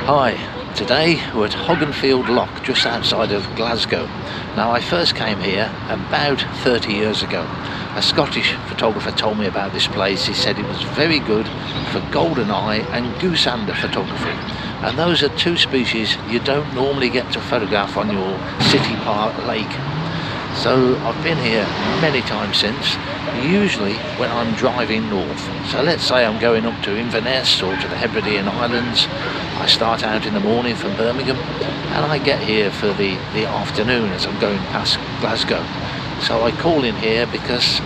Hi, today we're at Hogganfield Loch just outside of Glasgow. Now I first came here about 30 years ago. A Scottish photographer told me about this place. He said it was very good for Goldeneye and Goosander photography, and those are two species you don't normally get to photograph on your city park lake. So I've been here many times since, usually when I'm driving north. So let's say I'm going up to Inverness or to the Hebridean Islands. I start out in the morning from Birmingham and I get here for the afternoon as I'm going past Glasgow. So I call in here because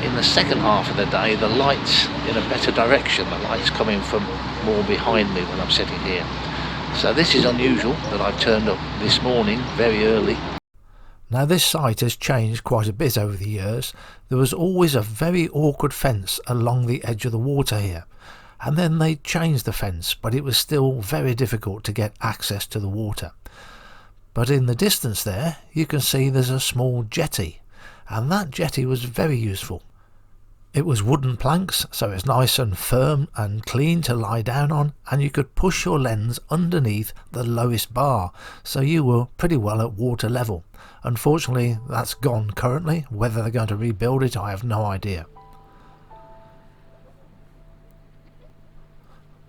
in the second half of the day the light's in a better direction. The light's coming from more behind me when I'm sitting here. So this is unusual that I've turned up this morning very early. Now this site has changed quite a bit over the years. There was always a very awkward fence along the edge of the water here, and then they changed the fence, but it was still very difficult to get access to the water. But in the distance there you can see there's a small jetty, and that jetty was very useful. It was wooden planks, so it's nice and firm and clean to lie down on, and you could push your lens underneath the lowest bar, so you were pretty well at water level. Unfortunately that's gone currently. Whether they're going to rebuild it I have no idea.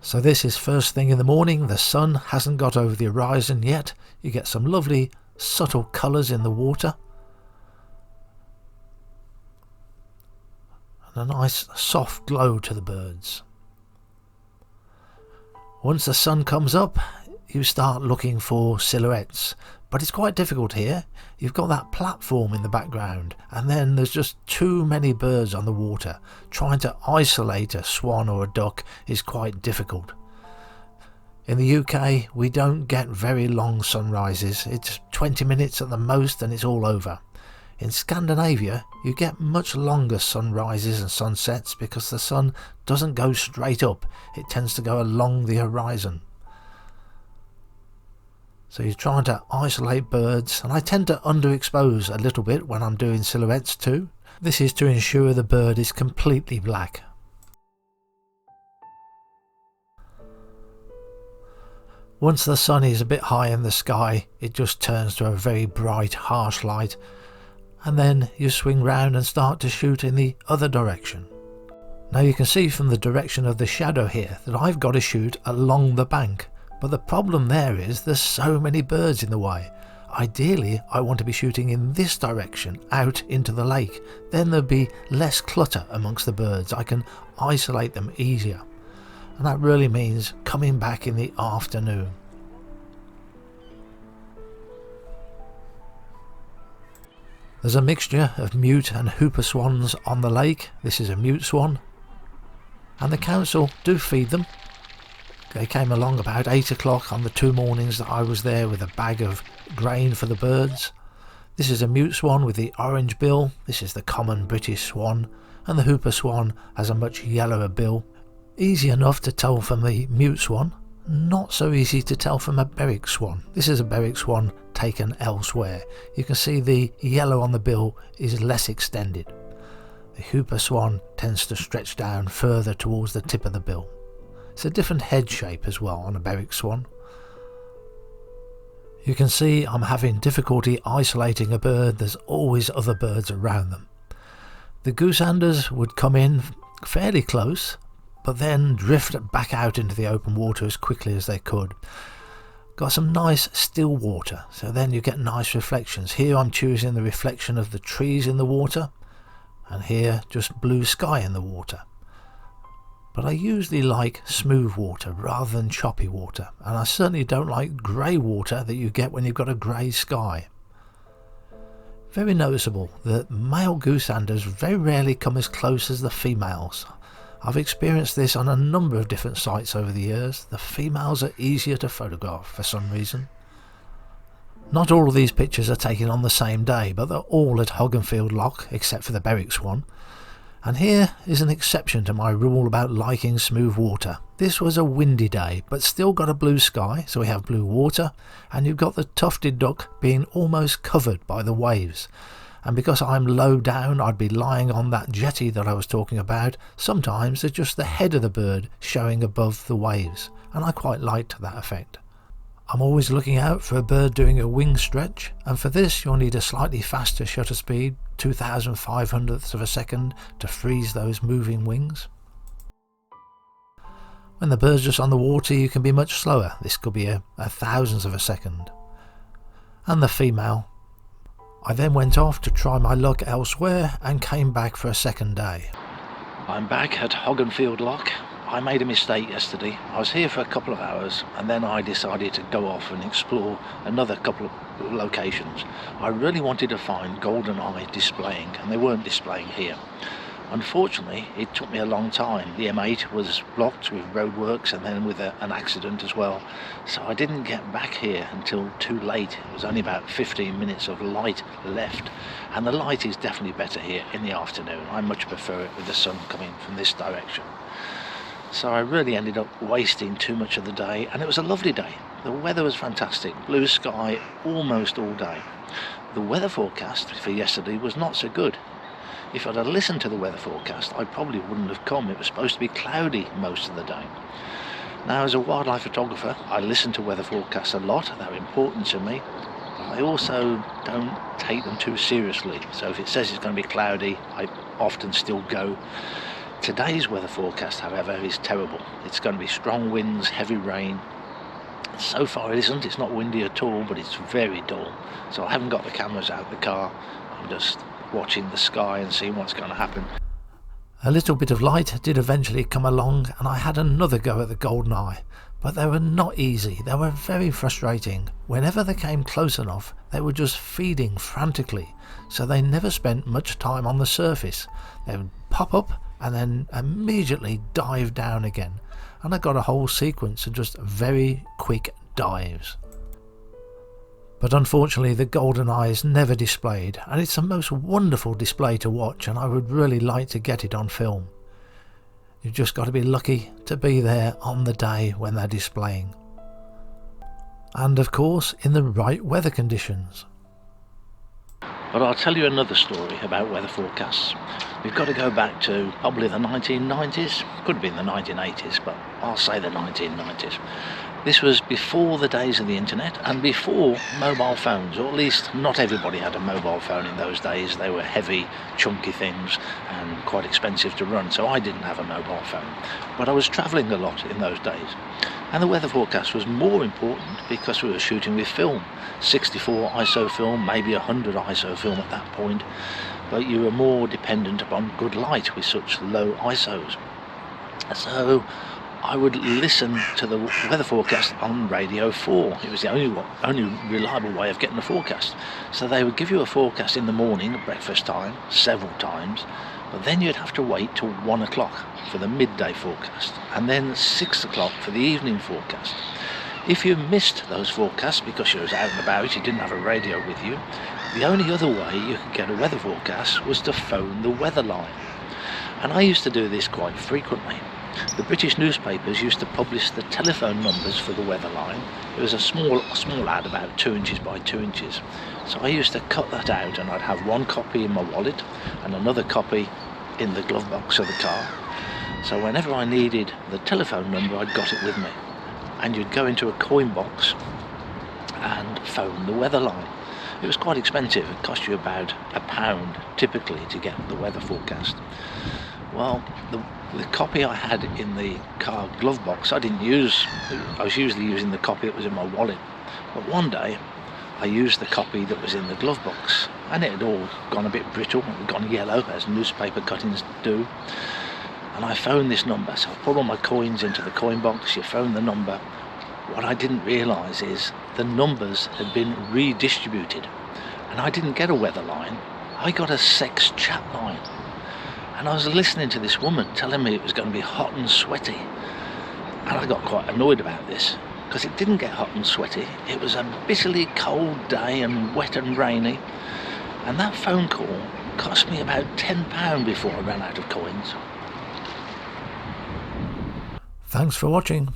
So this is first thing in the morning. The sun hasn't got over the horizon yet. You get some lovely subtle colours in the water. And a nice soft glow to the birds. Once the sun comes up, you start looking for silhouettes, but it's quite difficult here. You've got that platform in the background, and then there's just too many birds on the water. Trying to isolate a swan or a duck is quite difficult. In the UK, we don't get very long sunrises. It's 20 minutes at the most and it's all over. In Scandinavia, you get much longer sunrises and sunsets because the sun doesn't go straight up. It tends to go along the horizon. So you're trying to isolate birds, and I tend to underexpose a little bit when I'm doing silhouettes too. This is to ensure the bird is completely black. Once the sun is a bit high in the sky, it just turns to a very bright, harsh light, and then you swing round and start to shoot in the other direction. Now you can see from the direction of the shadow here that I've got to shoot along the bank, but the problem there is there's so many birds in the way. Ideally I want to be shooting in this direction out into the lake, then there'll be less clutter amongst the birds. I can isolate them easier, and that really means coming back in the afternoon. There's a mixture of mute and whooper swans on the lake. This is a mute swan, and the council do feed them. They came along about 8 o'clock on the 2 mornings that I was there with a bag of grain for the birds. This is a mute swan with the orange bill. This is the common British swan, and the whooper swan has a much yellower bill. Easy enough to tell from the mute swan, not so easy to tell from a berwick swan. This is a berwick swan taken elsewhere. You can see the yellow on the bill is less extended. The whooper swan tends to stretch down further towards the tip of the bill. It's a different head shape as well on a berwick swan. You can see I'm having difficulty isolating a bird. There's always other birds around them. The goosanders would come in fairly close, but then drift back out into the open water as quickly as they could. Got some nice still water, so then you get nice reflections. Here I'm choosing the reflection of the trees in the water, and here just blue sky in the water. But I usually like smooth water rather than choppy water, and I certainly don't like grey water that you get when you've got a grey sky. Very noticeable that male goosanders very rarely come as close as the females. I've experienced this on a number of different sites over the years. The females are easier to photograph for some reason. Not all of these pictures are taken on the same day, but they're all at Hogganfield Loch except for the berwick swan. And here is an exception to my rule about liking smooth water. This was a windy day, but still got a blue sky, so we have blue water, and you've got the tufted duck being almost covered by the waves. And because I'm low down, I'd be lying on that jetty that I was talking about. Sometimes it's just the head of the bird showing above the waves, and I quite liked that effect. I'm always looking out for a bird doing a wing stretch, and for this you'll need a slightly faster shutter speed, 2,500ths of a second, to freeze those moving wings. When the bird's just on the water you can be much slower, this could be a thousandth of a second. And the female. I then went off to try my luck elsewhere and came back for a second day. I'm back at Hogganfield Loch. I made a mistake yesterday. I was here for a couple of hours and then I decided to go off and explore another couple of locations. I really wanted to find Goldeneye displaying, and they weren't displaying here. Unfortunately, it took me a long time. The M8 was blocked with roadworks and then with an accident as well. So I didn't get back here until too late. It was only about 15 minutes of light left. And the light is definitely better here in the afternoon. I much prefer it with the sun coming from this direction. So I really ended up wasting too much of the day, and it was a lovely day. The weather was fantastic, blue sky almost all day. The weather forecast for yesterday was not so good. If I'd have listened to the weather forecast, I probably wouldn't have come. It was supposed to be cloudy most of the day. Now, as a wildlife photographer, I listen to weather forecasts a lot. They're important to me. But I also don't take them too seriously. So if it says it's going to be cloudy, I often still go. Today's weather forecast, however, is terrible. It's going to be strong winds, heavy rain. So far it isn't. It's not windy at all, but it's very dull. So I haven't got the cameras out of the car. I'm just watching the sky and seeing what's going to happen. A little bit of light did eventually come along and I had another go at the Goldeneye, but they were not easy. They were very frustrating. Whenever they came close enough, they were just feeding frantically, so they never spent much time on the surface. They would pop up and then immediately dive down again, and I got a whole sequence of just very quick dives. But unfortunately the Goldeneye is never displayed, and it's a most wonderful display to watch, and I would really like to get it on film. You've just got to be lucky to be there on the day when they're displaying. And of course in the right weather conditions. But I'll tell you another story about weather forecasts. We've got to go back to probably the 1990s, could have been the 1980s, but I'll say the 1990s. This was before the days of the internet and before mobile phones, or at least not everybody had a mobile phone in those days. They were heavy, chunky things and quite expensive to run, so I didn't have a mobile phone. But I was travelling a lot in those days. And the weather forecast was more important because we were shooting with film, 64 ISO film, maybe 100 ISO film at that point, but you were more dependent upon good light with such low ISOs. So I would listen to the weather forecast on Radio 4. It was the only reliable way of getting a forecast. So they would give you a forecast in the morning at breakfast time, several times, but then you'd have to wait till 1 o'clock for the midday forecast, and then 6 o'clock for the evening forecast. If you missed those forecasts because you was out and about, you didn't have a radio with you, the only other way you could get a weather forecast was to phone the weather line. And I used to do this quite frequently. The British newspapers used to publish the telephone numbers for the weather line. It was a small ad, about 2 inches by 2 inches. So I used to cut that out, and I'd have one copy in my wallet and another copy in the glove box of the car. So whenever I needed the telephone number, I'd got it with me. And you'd go into a coin box and phone the weather line. It was quite expensive. It cost you about £1 typically to get the weather forecast. Well, the copy I had in the car glove box I didn't use. I was usually using the copy that was in my wallet. But one day I used the copy that was in the glove box, and it had all gone a bit brittle, it had gone yellow as newspaper cuttings do. And I phoned this number, so I put all my coins into the coin box, you phone the number. What I didn't realise is the numbers had been redistributed, and I didn't get a weather line, I got a sex chat line. And I was listening to this woman telling me it was going to be hot and sweaty, and I got quite annoyed about this because it didn't get hot and sweaty. It was a bitterly cold day and wet and rainy, and that phone call cost me about £10 before I ran out of coins. Thanks for watching.